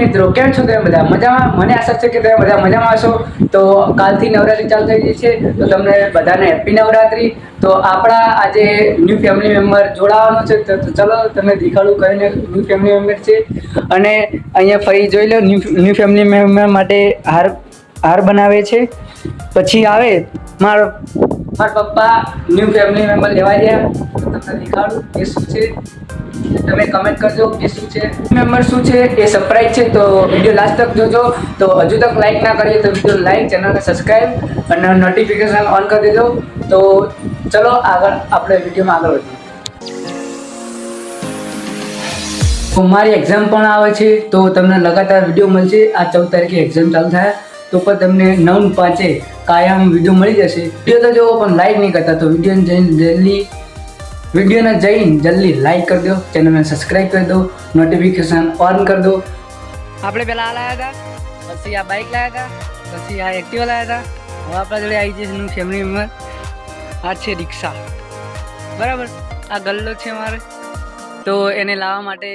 મિત્રો કેમ છો તમે બધા મજામાં? મને આશા છે કે તમે બધા મજામાં હશો. તો કાલથી નવરાત્રી ચાલુ થઈ ગઈ છે તો તમને બધાને હેપી નવરાત્રી. તો આપણા આજે ન્યૂ ફેમિલી મેમ્બર જોડાવાનો છે તો ચલો તમને દેખાડું કઈને ન્યૂ ફેમિલી મેમ્બર છે. અને અહીંયા ફરી જોઈ લો ન્યૂ ફેમિલી મેમ્બર માટે હાર બનાવે છે. પછી આવે મારા પપ્પા ન્યૂ ફેમિલી મેમ્બર લેવા ગયા તો તમને દેખાડું એ શું છે. તમે કમેન્ટ કરજો કે શું છે મેમ્બર શું છે એ સરપ્રાઈઝ છે. તો વિડીયો લાસ્ટ તક જોજો. તો હજુ તક લાઈક ના કરીએ તો વિડીયો લાઈક, ચેનલને સબસ્ક્રાઈબ અને નોટિફિકેશન ઓન કરી દેજો. તો ચલો આગળ આપણે વિડીયોમાં આગળ વધીએ. તો મારી એક્ઝામ પણ આવે છે તો તમને લગાતાર વિડીયો મળશે. આ 14 તારીખે એક્ઝામ ચાલુ થાય તો પણ તમને 9:05 કાયમ વિડીયો મળી જશે. વિડીયો તો જોવો પણ લાઈક નહીં કરતા તો વિડીયોને જલ્દી લાઈક કરી દો, ચેનલને સબસ્ક્રાઈબ કરી દો, નોટિફિકેશન ઓન કરી દો. આપણે પહેલાં આ લાવ્યા હતા, પછી આ બાઇક લાવ્યા હતા, પછી આ એક્ટિવા લાવ્યા હતા. હવે આપણા જોડે આવી જશે ન્યૂ ફેમિલી મેમ્બર. આ છે રિક્ષા, બરાબર. આ ગલ્લો છે મારે. તો એને લાવવા માટે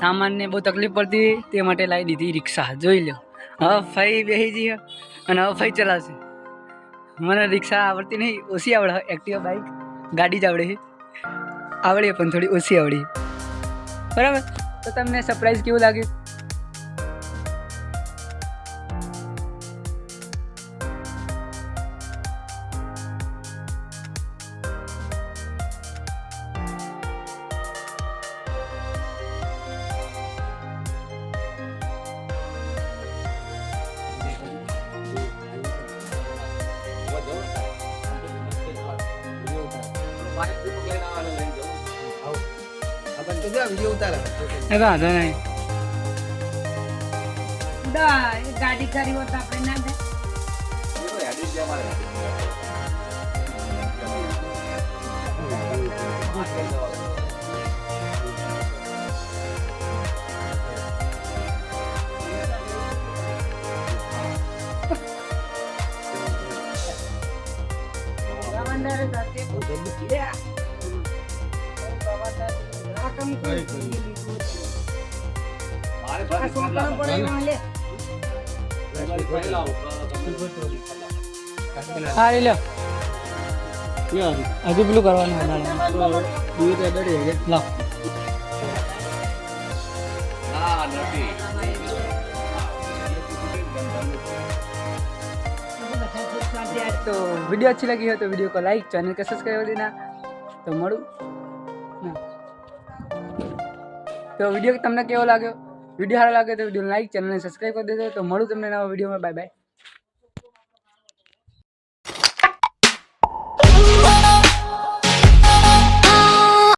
સામાનને બહુ તકલીફ પડતી તે માટે લાવી દીધી રિક્ષા. જોઈ લો. હવે ફઈ બેસી જઈએ અને હવે ફઈ ચલાવશે. મને રિક્ષા આવડતી નહીં, ઓછી આવડે. એક્ટિવા બાઇક ગાડી જ આવડે છે, આવડે પણ થોડી ઓછી આવડી, બરાબર. તો તમને સરપ્રાઈઝ કેવું લાગ્યું? વાંધો નહીં. ગાડી કરી હોત આપણે ના દે. હા લે લો. હજુ પેલું કરવાનું લાવ. तो वीडियो अच्छी लगी हो तो वीडियो को लाइक, चैनल को सब्सक्राइब कर देना. तो મળું તો વિડીયો તમને કેવો લાગ્યો? વિડીયો સારો લાગે તો વિડીયો લાઈક, ચેનલને સબસ્ક્રાઈબ કરી દેજો. તો મળું તમને નવા વિડીયોમાં. Bye bye.